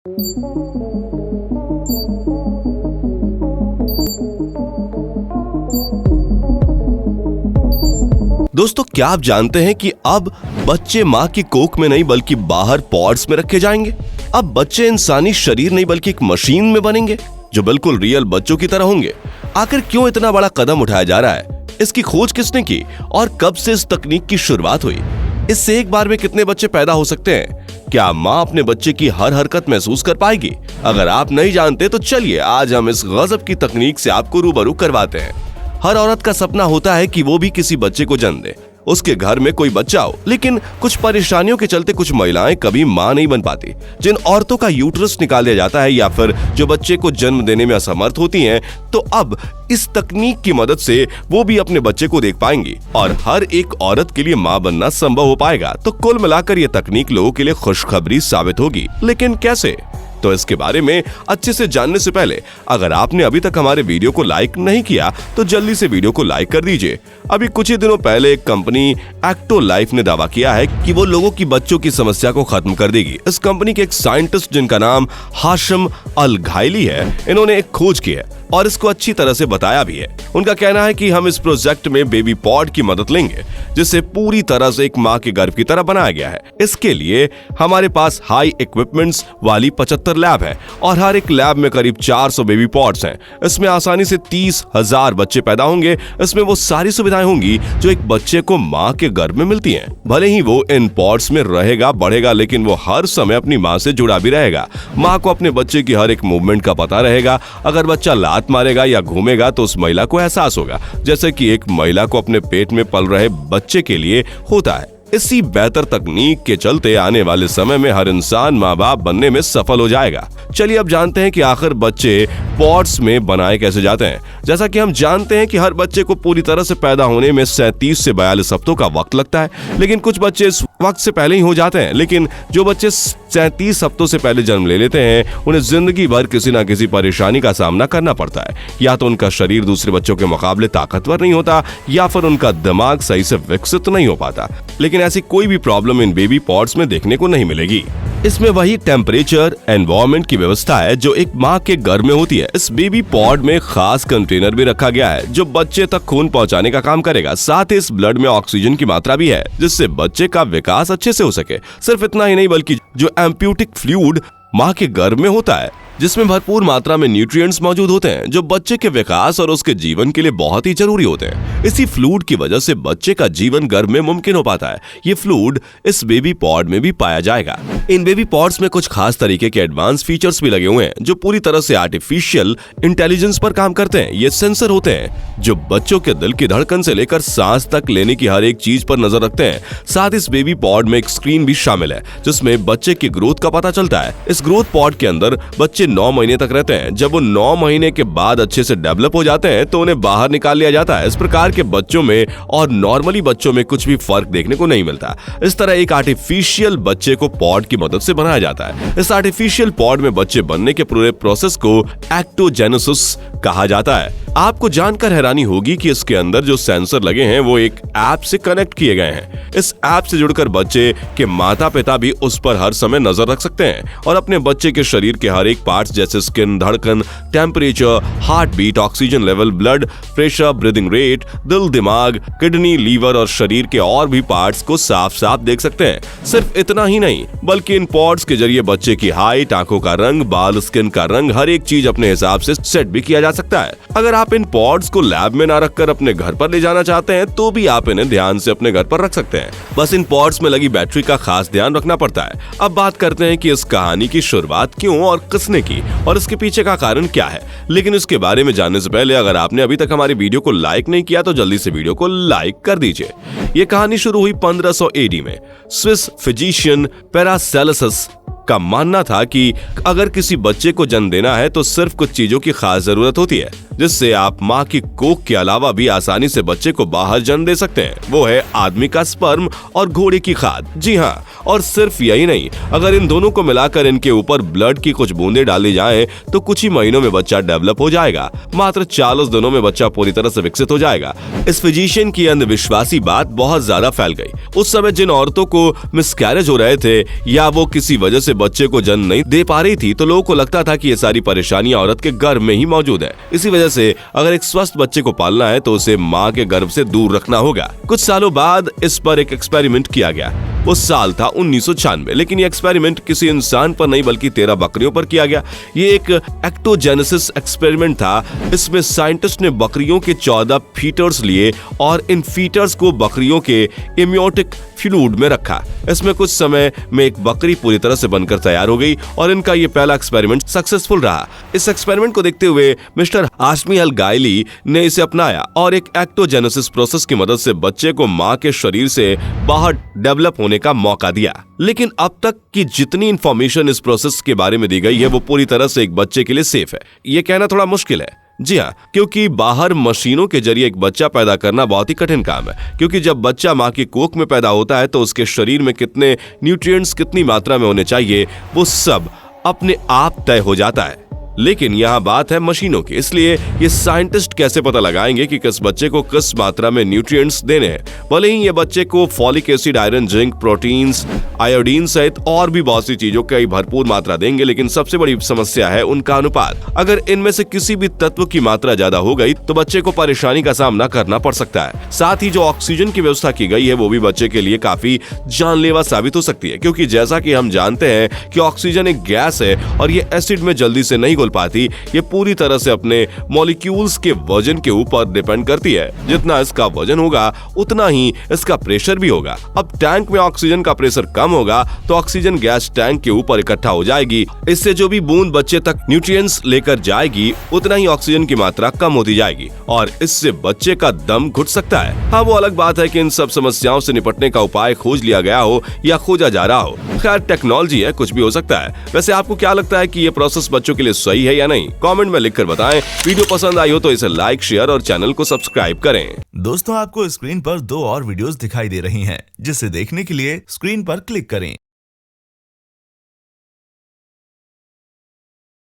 दोस्तों, क्या आप जानते हैं कि अब बच्चे माँ की कोख में नहीं बल्कि बाहर पॉड्स में रखे जाएंगे। अब बच्चे इंसानी शरीर नहीं बल्कि एक मशीन में बनेंगे जो बिल्कुल रियल बच्चों की तरह होंगे। आखिर क्यों इतना बड़ा कदम उठाया जा रहा है? इसकी खोज किसने की और कब से इस तकनीक की शुरुआत हुई? इससे एक बार में कितने बच्चे पैदा हो सकते हैं? क्या माँ अपने बच्चे की हर हरकत महसूस कर पाएगी? अगर आप नहीं जानते तो चलिए आज हम इस गजब की तकनीक से आपको रूबरू करवाते हैं। हर औरत का सपना होता है कि वो भी किसी बच्चे को जन्म दे, उसके घर में कोई बच्चा हो। लेकिन कुछ परेशानियों के चलते कुछ महिलाएं कभी मां नहीं बन पाती। जिन औरतों का यूट्रस निकाल दिया जाता है या फिर जो बच्चे को जन्म देने में असमर्थ होती हैं, तो अब इस तकनीक की मदद से वो भी अपने बच्चे को देख पाएंगी और हर एक औरत के लिए मां बनना संभव हो पाएगा। तो कुल मिलाकर ये तकनीक लोगों के लिए खुशखबरी साबित होगी। लेकिन कैसे? तो इसके बारे में अच्छे से जानने से पहले अगर आपने अभी तक हमारे वीडियो को लाइक नहीं किया तो जल्दी से वीडियो को लाइक कर दीजिए। अभी कुछ ही दिनों पहले एक कंपनी एक्टो लाइफ ने दावा किया है कि वो लोगों की बच्चों की समस्या को खत्म कर देगी। इस कंपनी के एक साइंटिस्ट जिनका नाम हाशिम अल घायली है, इन्होंने एक खोज की है और इसको अच्छी तरह से बताया भी है। उनका कहना है कि हम इस प्रोजेक्ट में बेबी पॉड की मदद लेंगे जिसे पूरी तरह से एक माँ के गर्भ की तरह बनाया गया है। इसके लिए हमारे पास हाई इक्विपमेंट्स वाली 75 लैब है और हर एक लैब में करीब 400 बेबी पॉड्स हैं। इसमें आसानी से 30,000 बच्चे पैदा होंगे। इसमें वो सारी सुविधाएं होंगी जो एक बच्चे को माँ के गर्भ में मिलती हैं। भले ही वो इन पॉड्स में रहेगा बढ़ेगा, लेकिन वो हर समय अपनी माँ से जुड़ा भी रहेगा। माँ को अपने बच्चे की हर एक मूवमेंट का पता रहेगा। अगर बच्चा लात मारेगा या घूमेगा तो उस महिला को एहसास होगा, जैसे कि एक महिला को अपने पेट में पल रहे बच्चे के लिए होता है। इसी बेहतर तकनीक के चलते आने वाले समय में हर इंसान माँ बाप बनने में सफल हो जाएगा। चलिए अब जानते हैं कि आखिर बच्चे पॉड्स में बनाए कैसे जाते हैं। जैसा कि हम जानते हैं कि हर बच्चे को पूरी तरह से पैदा होने में 37 से 42 हफ्तों का वक्त लगता है, लेकिन कुछ बच्चे इस वक्त से पहले ही हो जाते हैं। लेकिन जो बच्चे 37 हफ्तों से पहले जन्म ले लेते हैं उन्हें जिंदगी भर किसी न किसी परेशानी का सामना करना पड़ता है। या तो उनका शरीर दूसरे बच्चों के मुकाबले ताकतवर नहीं होता या फिर उनका दिमाग सही से विकसित नहीं हो पाता। लेकिन ऐसी कोई भी प्रॉब्लम इन बेबी पॉड्स में देखने को नहीं मिलेगी। इसमें वही टेम्परेचर एनवायरनमेंट की व्यवस्था है जो एक माँ के गर्भ में होती है। इस बेबी पॉड में खास कंटेनर भी रखा गया है जो बच्चे तक खून पहुंचाने का काम करेगा। साथ ही इस ब्लड में ऑक्सीजन की मात्रा भी है जिससे बच्चे का विकास अच्छे से हो सके। सिर्फ इतना ही नहीं बल्कि जो एम्प्यूटिक फ्लूइड माँ के गर्भ में होता है जिसमें भरपूर मात्रा में न्यूट्रिएंट्स मौजूद होते हैं जो बच्चे के विकास और उसके जीवन के लिए बहुत ही जरूरी होते हैं। इसी फ्लूइड की वजह से बच्चे का जीवन गर्भ में मुमकिन हो पाता है। ये फ्लूइड इस बेबी पॉड में भी पाया जाएगा। इन बेबी पॉड्स में कुछ खास तरीके के एडवांस फीचर्स भी लगे हुए हैं जो पूरी तरह से आर्टिफिशियल इंटेलिजेंस पर काम करते हैं। ये सेंसर होते हैं जो बच्चों के दिल की धड़कन से लेकर सांस तक लेने की हर एक चीज पर नजर रखते हैं। साथ इस बेबी पॉड में एक स्क्रीन भी शामिल है जिसमें बच्चे की ग्रोथ का पता चलता है। इस ग्रोथ पॉड के अंदर बच्चे 9 महीने तक रहते हैं। जब वो 9 महीने के बाद अच्छे से डेवलप हो जाते हैं तो उन्हें बाहर निकाल लिया जाता है। इस प्रकार के बच्चों में और नॉर्मली बच्चों में कुछ भी फर्क देखने को नहीं मिलता। इस तरह एक आर्टिफिशियल बच्चे को पॉड की मदद से बनाया जाता है। इस आर्टिफिशियल पॉड में बच्चे बनने के पूरे प्रोसेस को एक्टोजेनेसिस कहा जाता है। आपको जानकर हैरानी होगी कि इसके अंदर जो सेंसर लगे हैं वो एक ऐप से कनेक्ट किए गए हैं। इस ऐप से जुड़कर बच्चे के माता पिता भी उस पर हर समय नजर रख सकते हैं और अपने बच्चे के शरीर के हर एक पार्ट्स जैसे स्किन, धड़कन, temperature, heart beat, oxygen level, blood pressure, breathing rate, दिल, दिमाग, किडनी, लीवर और शरीर के और भी पार्ट्स को साफ साफ देख सकते हैं। सिर्फ इतना ही नहीं बल्कि इन पॉड्स के जरिए बच्चे की हाइट, आंखों का रंग, बाल, स्किन का रंग, हर एक चीज अपने हिसाब से सेट भी किया जा सकता है। अगर आप इन पॉड्स को लैब में ना रखकर अपने घर पर ले जाना चाहते हैं तो भी आप इन्हें ध्यान से अपने घर पर रख सकते हैं। बस इन पॉड्स में लगी बैटरी का खास ध्यान रखना पड़ता है। अब बात करते हैं कि इस कहानी की शुरुआत क्यों और किसने की और इसके पीछे का कारण क्या है। लेकिन इसके बारे में जानने से पहले अगर आपने अभी तक हमारी वीडियो को लाइक नहीं किया तो जल्दी से वीडियो को लाइक कर दीजिए। ये कहानी शुरू हुई 1500 AD में। स्विस फिजिशियन पैरासेलसस का मानना था कि अगर किसी बच्चे को जन्म देना है तो सिर्फ कुछ चीजों की खास जरूरत होती है जिससे आप माँ की कोख के अलावा भी आसानी से बच्चे को बाहर जन्म दे सकते हैं। वो है आदमी का स्पर्म और घोड़े की खाद। जी हाँ, और सिर्फ यही नहीं, अगर इन दोनों को मिलाकर इनके ऊपर ब्लड की कुछ बूंदें डाली जाएं तो कुछ ही महीनों में बच्चा डेवलप हो जाएगा। मात्र 40 दिनों में बच्चा पूरी तरह से विकसित हो जाएगा। इस फिजिशियन की अंधविश्वासी बात बहुत ज्यादा फैल गई। उस समय जिन औरतों को मिसकैरेज हो रहे थे या वो किसी वजह से बच्चे को जन्म नहीं दे पा रही थी, तो लोगों को लगता था कि ये सारी परेशानियां औरत के गर्भ में ही मौजूद है। इसी वजह से अगर एक स्वस्थ बच्चे को पालना है तो उसे माँ के गर्भ से दूर रखना होगा। कुछ सालों बाद इस पर एक एक्सपेरिमेंट किया गया। वो साल था 1996, लेकिन ये एक्सपेरिमेंट किसी इंसान पर नहीं बल्कि 13 बकरियों पर किया गया। ये एक एक्टोजेनेसिस एक्सपेरिमेंट था। इसमें साइंटिस्ट ने बकरियों के 14 फीटर्स लिए और इन फीटर्स को बकरियों के एम्नियोटिक फ्लूइड में रखा। इसमें कुछ समय में एक बकरी पूरी तरह से बनकर तैयार हो गई और इनका ये पहला एक्सपेरिमेंट सक्सेसफुल रहा। इस एक्सपेरिमेंट को देखते हुए मिस्टर हाशमी अल गायली ने इसे अपनाया और एक एक्टोजेनेसिस प्रोसेस की मदद से बच्चे को माँ के शरीर से बाहर डेवलप होने का मौका दिया। लेकिन अब तक की जितनी इंफॉर्मेशन इस प्रोसेस के बारे में दी गई है वो पूरी तरह से एक बच्चे के लिए सेफ है। ये कहना थोड़ा मुश्किल है। जी हाँ, क्योंकि बाहर मशीनों के जरिए एक बच्चा पैदा करना बहुत ही कठिन काम है। क्योंकि जब बच्चा माँ की कोख में पैदा होता है तो उसके शरीर में कितने न्यूट्रिएंट्स कितनी मात्रा में होने चाहिए वो सब अपने आप तय हो जाता है। लेकिन यहाँ बात है मशीनों की, इसलिए ये साइंटिस्ट कैसे पता लगाएंगे कि किस बच्चे को किस मात्रा में न्यूट्रिएंट्स देने हैं। भले ही ये बच्चे को folic acid, iron, zinc, proteins, iodine सहित और भी बहुत सी चीजों की भरपूर मात्रा देंगे, लेकिन सबसे बड़ी समस्या है उनका अनुपात। अगर इनमें से किसी भी तत्व की मात्रा ज्यादा हो गई तो बच्चे को परेशानी का सामना करना पड़ सकता है। साथ ही जो ऑक्सीजन की व्यवस्था की गई है वो भी बच्चे के लिए काफी जानलेवा साबित हो सकती है, क्योंकि जैसा कि हम जानते हैं कि ऑक्सीजन एक गैस है और ये एसिड में जल्दी से नहीं घुल पाती। ये पूरी तरह से अपने मॉलिक्यूल्स के वजन के ऊपर डिपेंड करती है। जितना इसका वजन होगा उतना ही इसका प्रेशर भी होगा। अब टैंक में ऑक्सीजन का प्रेशर कम होगा तो ऑक्सीजन गैस टैंक के ऊपर इकट्ठा हो जाएगी। इससे जो भी बूंद बच्चे तक न्यूट्रिएंट्स लेकर जाएगी उतना ही ऑक्सीजन की मात्रा कम होती जाएगी और इससे बच्चे का दम घुट सकता है। हाँ, वो अलग बात है कि इन सब समस्याओं से निपटने का उपाय खोज लिया गया हो या खोजा जा रहा हो। खैर, टेक्नोलॉजी है, कुछ भी हो सकता है। वैसे आपको क्या लगता है कि ये प्रोसेस बच्चों के लिए सही है या नहीं? कमेंट में लिखकर बताएं। वीडियो पसंद आई हो तो इसे लाइक, शेयर और चैनल को सब्सक्राइब करें। दोस्तों, आपको स्क्रीन पर 2 और वीडियोस दिखाई दे रही हैं, जिसे देखने के लिए स्क्रीन पर क्लिक करें।